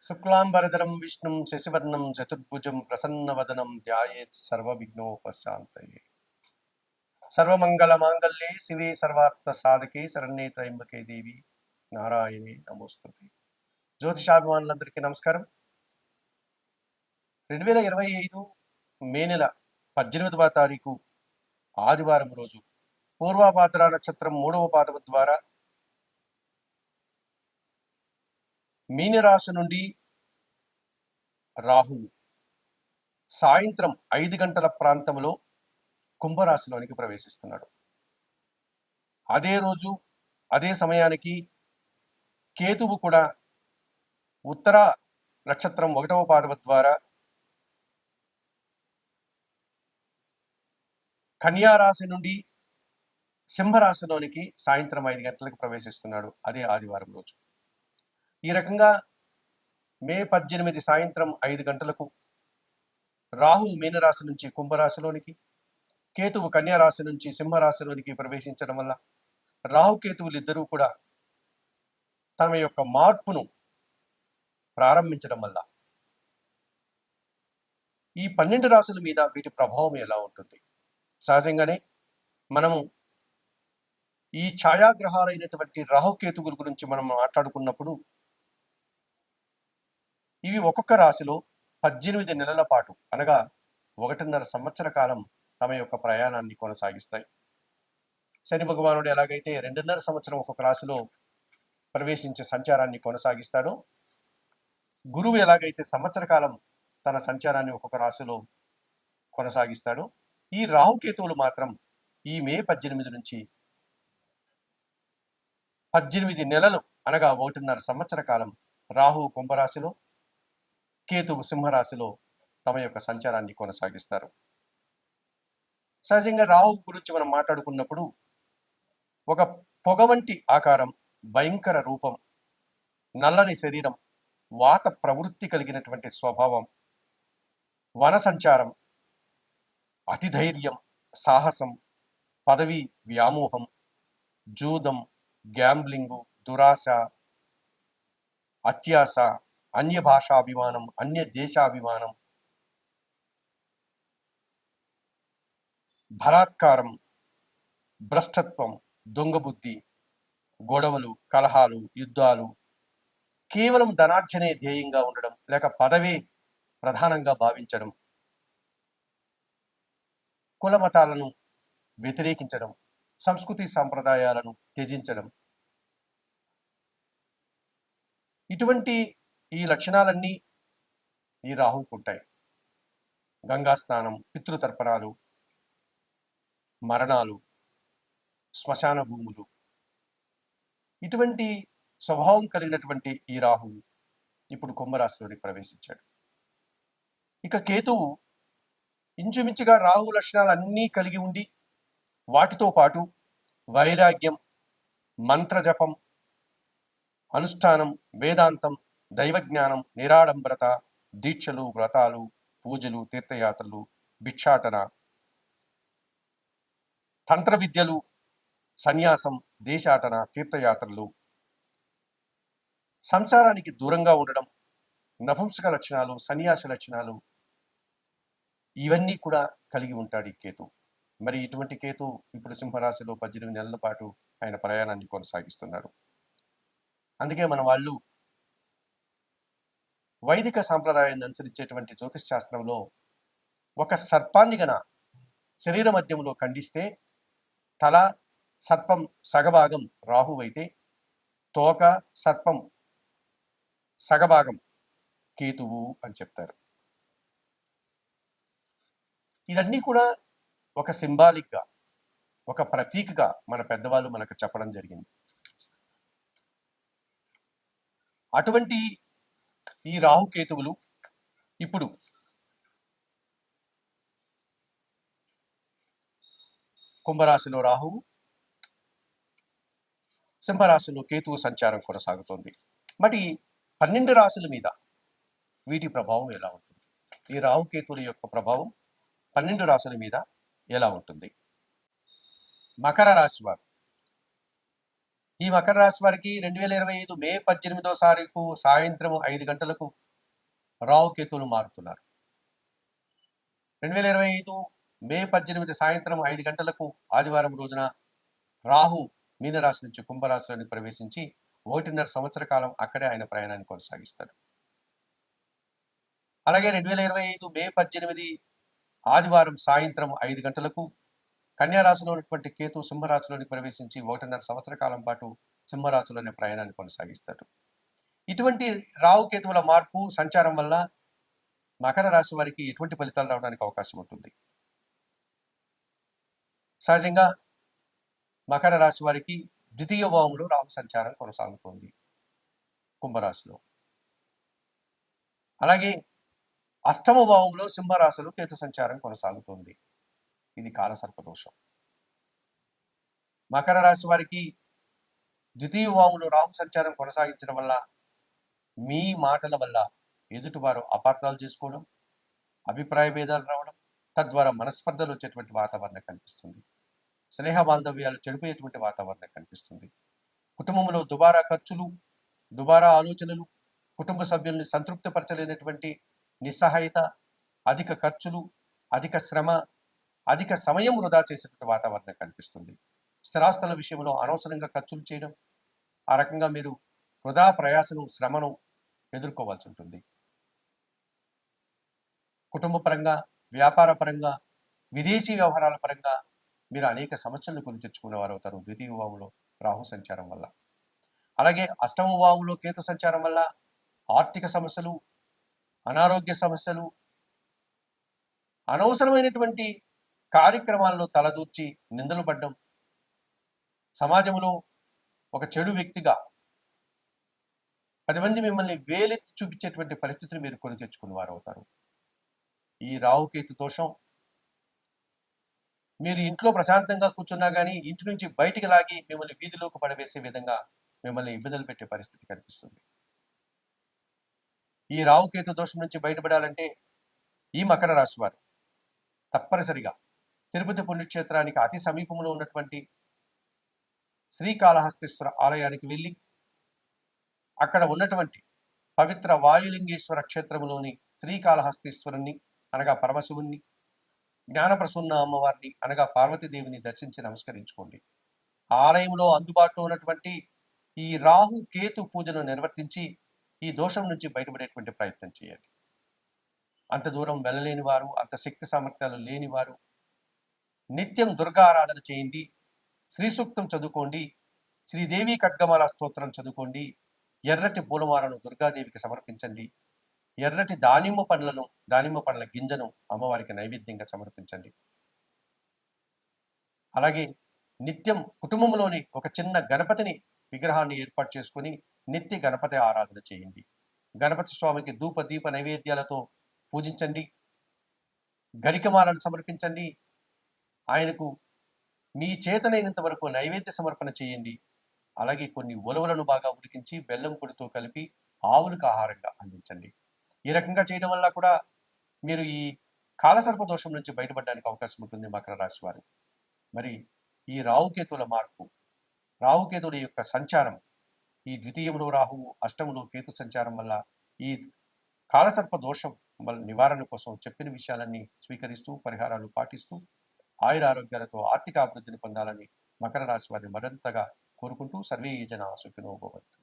శుక్లాంబరధరం విష్ణుం శశివర్ణం చతుర్భుజం ప్రసన్నవదనం ధ్యాయేత్ సర్వవిఘ్నోపశాంతయే. సర్వమంగళమాంగళ్యే శివే సర్వార్థ సాధకే శరణ్యే త్రయంబకే దేవి నారాయణే నమోస్తుతే. జ్యోతిషాభిమానులందరికీ నమస్కారం. 2025 మే నెల 18వ తారీఖు ఆదివారం రోజు పూర్వాభాద్ర నక్షత్రం 3వ పాదము ద్వారా మీనరాశి నుండి రాహువు సాయంత్రం 5 గంటల ప్రాంతంలో కుంభరాశిలోనికి ప్రవేశిస్తున్నాడు. అదే రోజు అదే సమయానికి కేతువు కూడా ఉత్తర నక్షత్రం 1వ పాదము ద్వారా కన్యారాశి నుండి సింహరాశిలోనికి సాయంత్రం 5 గంటలకు ప్రవేశిస్తున్నాడు. అదే ఆదివారం రోజు. ఈ రకంగా మే 18 సాయంత్రం 5 గంటలకు రాహు మీనరాశి నుంచి కుంభరాశిలోనికి, కేతువు కన్యారాశి నుంచి సింహరాశిలోనికి ప్రవేశించడం వల్ల రాహుకేతువులు ఇద్దరూ కూడా తమ యొక్క మార్పును ప్రారంభించడం వల్ల ఈ 12 రాశుల మీద వీటి ప్రభావం ఎలా ఉంటుంది? సహజంగానే మనము ఈ ఛాయాగ్రహాలైనటువంటి రాహుకేతువుల గురించి మనం మాట్లాడుకున్నప్పుడు ఇవి ఒక్కొక్క రాశిలో 18 నెలల పాటు అనగా 1.5 సంవత్సర కాలం తమ యొక్క ప్రయాణాన్ని కొనసాగిస్తాయి. శని భగవానుడు ఎలాగైతే 2.5 సంవత్సరం ఒక్కొక్క రాశిలో ప్రవేశించే సంచారాన్ని కొనసాగిస్తాడో, గురువు ఎలాగైతే సంవత్సర కాలం తన సంచారాన్ని ఒక్కొక్క రాశిలో కొనసాగిస్తాడో, ఈ రాహుకేతువులు మాత్రం ఈ మే 18 నుంచి 18 నెలలు అనగా 1.5 సంవత్సర కాలం రాహు కుంభరాశిలో, కేతువు సింహరాశిలో తమ యొక్క సంచారాన్ని కొనసాగిస్తారు. సహజంగా రాహు గురించి మనం మాట్లాడుకున్నప్పుడు ఒక పొగ వంటి ఆకారం, భయంకర రూపం, నల్లని శరీరం, వాత ప్రవృత్తి కలిగినటువంటి స్వభావం, వన సంచారం, అతిధైర్యం, సాహసం, పదవి వ్యామోహం, జూదం, గ్యాంబ్లింగు, దురాశ, అత్యాశ, అన్య భాషాభిమానం, అన్య దేశాభిమానం, బలాత్కారం, భ్రష్టత్వం, దొంగబుద్ధి, గొడవలు, కలహాలు, యుద్ధాలు, కేవలం ధనార్జనే ధ్యేయంగా ఉండడం, లేక పదవే ప్రధానంగా భావించడం, కుల మతాలను వ్యతిరేకించడం, సంస్కృతి సంప్రదాయాలను త్యజించడం, ఇటువంటి ఈ లక్షణాలన్నీ ఈ రాహువుకు ఉంటాయి. గంగా స్నానం, పితృతర్పణాలు, మరణాలు, శ్మశాన భూములు, ఇటువంటి స్వభావం కలిగినటువంటి ఈ రాహువు ఇప్పుడు కుంభరాశిలోకి ప్రవేశించాడు. ఇక కేతువు ఇంచుమించుగా రాహు లక్షణాలన్నీ కలిగి ఉండి వాటితో పాటు వైరాగ్యం, మంత్రజపం, అనుష్ఠానం, వేదాంతం, దైవజ్ఞానం, నిరాడంబరత, దీక్షలు, వ్రతాలు, పూజలు, తీర్థయాత్రలు, భిక్షాటన, తంత్ర విద్యలు, సన్యాసం, దేశాటన, తీర్థయాత్రలు, సంసారానికి దూరంగా ఉండడం, నపుంసక లక్షణాలు, సన్యాస లక్షణాలు, ఇవన్నీ కూడా కలిగి ఉంటాడు ఈ కేతు. మరి ఇటువంటి కేతు ఇప్పుడు సింహరాశిలో 18 నెలల పాటు ఆయన ప్రయాణాన్ని కొనసాగిస్తున్నాడు. అందుకే మన వాళ్ళు వైదిక సాంప్రదాయాన్ని అనుసరించేటువంటి జ్యోతిష్ శాస్త్రంలో ఒక సర్పాన్ని గన శరీర మధ్యంలో ఖండిస్తే తల సర్పం సగభాగం రాహువు అయితే, తోక సర్పం సగభాగం కేతువు అని చెప్తారు. ఇవన్నీ కూడా ఒక సింబాలిక్గా, ఒక ప్రతీకగా మన పెద్దవాళ్ళు మనకు చెప్పడం జరిగింది. అటువంటి ఈ రాహుకేతువులు ఇప్పుడు కుంభరాశిలో రాహువు, సింహరాశిలో కేతువు సంచారం కొనసాగుతోంది. మరి 12 రాశుల మీద వీటి ప్రభావం ఎలా ఉంటుంది? ఈ రాహుకేతువుల యొక్క ప్రభావం 12 రాశుల మీద ఎలా ఉంటుంది? మకర రాశి వారు ఈ మకర రాశి వారికి 2025 మే 18వ తారీఖు సాయంత్రం 5 గంటలకు రాహుకేతువులు మారుతున్నారు. 2025 మే 18 సాయంత్రం 5 గంటలకు ఆదివారం రోజున రాహు మీనరాశి నుంచి కుంభరాశిలోకి ప్రవేశించి 1.5 సంవత్సర కాలం అక్కడే ఆయన ప్రయాణాన్ని కొనసాగిస్తాడు. అలాగే 2025 మే 18 ఆదివారం సాయంత్రం 5 గంటలకు కన్యారాశిలో ఉన్నటువంటి కేతు సింహరాశిలోనికి ప్రవేశించి 1.5 సంవత్సర కాలం పాటు సింహరాశిలోనే ప్రయాణాన్ని కొనసాగిస్తాడు. ఇటువంటి రాహుకేతువుల మార్పు సంచారం వల్ల మకర రాశి వారికి ఎటువంటి ఫలితాలు రావడానికి అవకాశం ఉంటుంది? సహజంగా మకర రాశి వారికి ద్వితీయ భావంలో రాహు సంచారం కొనసాగుతోంది కుంభరాశిలో. అలాగే అష్టమ భావంలో సింహరాశిలో కేతు సంచారం కొనసాగుతోంది. ఇది కాలసర్పదోషం. మకర రాశి వారికి ద్వితీయ భావంలో రాహు సంచారం కొనసాగించడం వల్ల మీ మాటల వల్ల ఎదుటివారు అపార్థాలు చేసుకోవడం, అభిప్రాయ భేదాలు రావడం, తద్వారా మనస్పర్ధలు వచ్చేటువంటి వాతావరణం కనిపిస్తుంది. స్నేహ బాంధవ్యాలు చెడిపోయేటువంటి వాతావరణం కనిపిస్తుంది. కుటుంబంలో దుబారా ఖర్చులు, దుబారా ఆలోచనలు, కుటుంబ సభ్యుల్ని సంతృప్తిపరచలేనటువంటి నిస్సహాయత, అధిక ఖర్చులు, అధిక శ్రమ, అధిక సమయం వృధా చేసేటువంటి వాతావరణం కనిపిస్తుంది. స్థిరాస్తుల విషయంలో అనవసరంగా ఖర్చులు చేయడం, ఆ రకంగా మీరు వృధా ప్రయాసను, శ్రమను ఎదుర్కోవాల్సి ఉంటుంది. కుటుంబ పరంగా, వ్యాపార పరంగా, విదేశీ వ్యవహారాల పరంగా మీరు అనేక సమస్యలను కొని తెచ్చుకునే వారు అవుతారు ద్వితీయ భావంలో రాహు సంచారం వల్ల. అలాగే అష్టమ భావంలో కేతు సంచారం వల్ల ఆర్థిక సమస్యలు, అనారోగ్య సమస్యలు, అనవసరమైనటువంటి కార్యక్రమాల్లో తలదూర్చి నిందలు పడ్డం, సమాజంలో ఒక చెడు వ్యక్తిగా 10 మంది మిమ్మల్ని వేలెత్తి చూపించేటువంటి పరిస్థితిని మీరు కొని తెచ్చుకున్న వారు అవుతారు. ఈ రాహుకేతు దోషం మీరు ఇంట్లో ప్రశాంతంగా కూర్చున్నా కానీ ఇంటి నుంచి బయటికి లాగి మిమ్మల్ని వీధిలోకి పడవేసే విధంగా మిమ్మల్ని ఇబ్బందులు పెట్టే పరిస్థితి కనిపిస్తుంది. ఈ రాహుకేతు దోషం నుంచి బయటపడాలంటే ఈ మకర రాశి వారు తప్పనిసరిగా తిరుపతి పుణ్యక్షేత్రానికి అతి సమీపంలో ఉన్నటువంటి శ్రీకాళహస్తీశ్వర ఆలయానికి వెళ్ళి అక్కడ ఉన్నటువంటి పవిత్ర వాయులింగేశ్వర క్షేత్రంలోని శ్రీకాళహస్తీశ్వరుణ్ణి అనగా పరమశివుణ్ణి, జ్ఞానప్రసూన్న అమ్మవారిని అనగా పార్వతీదేవిని దర్శించి నమస్కరించుకోండి. ఆలయంలో అందుబాటులో ఉన్నటువంటి ఈ రాహు కేతు పూజను నిర్వర్తించి ఈ దోషం నుంచి బయటపడేటువంటి ప్రయత్నం చేయండి. అంత దూరం వెళ్ళలేని వారు, అంత శక్తి సామర్థ్యాలు లేని వారు నిత్యం దుర్గా ఆరాధన చేయండి, శ్రీ సూక్తం చదువుకోండి, శ్రీదేవి ఖడ్గమాల స్తోత్రం చదువుకోండి, ఎర్రటి పూలమాలను దుర్గాదేవికి సమర్పించండి, ఎర్రటి దానిమ్మ పండ్ల గింజను అమ్మవారికి నైవేద్యంగా సమర్పించండి. అలాగే నిత్యం కుటుంబంలోని ఒక చిన్న గణపతిని విగ్రహాన్ని ఏర్పాటు చేసుకుని నిత్య గణపతి ఆరాధన చేయండి. గణపతి స్వామికి ధూప దీప నైవేద్యాలతో పూజించండి, గరికమాలను సమర్పించండి, ఆయనకు మీ చేతనైనంత వరకు నైవేద్య సమర్పణ చేయండి. అలాగే కొన్ని ఉలవలను బాగా ఉడికించి బెల్లం పొడితో కలిపి ఆవులకు ఆహారంగా అందించండి. ఈ రకంగా చేయడం వల్ల కూడా మీరు ఈ కాలసర్ప దోషం నుంచి బయటపడడానికి అవకాశం ఉంటుంది మకర రాశి వారు. మరి ఈ రాహుకేతుల మార్పు, రాహుకేతుల యొక్క సంచారం, ఈ ద్వితీయంలో రాహువు, అష్టంలో కేతు సంచారం వల్ల ఈ కాలసర్ప దోషం వల్ల నివారణ కోసం చెప్పిన విషయాలన్నీ స్వీకరిస్తూ పరిహారాలు పాటిస్తూ ఆయురారోగ్యాలతో ఆర్థిక అభివృద్ధిని పొందాలని మకర రాశి వారిని మరింతగా కోరుకుంటూ సర్వే జనా సుఖినో భవంతు.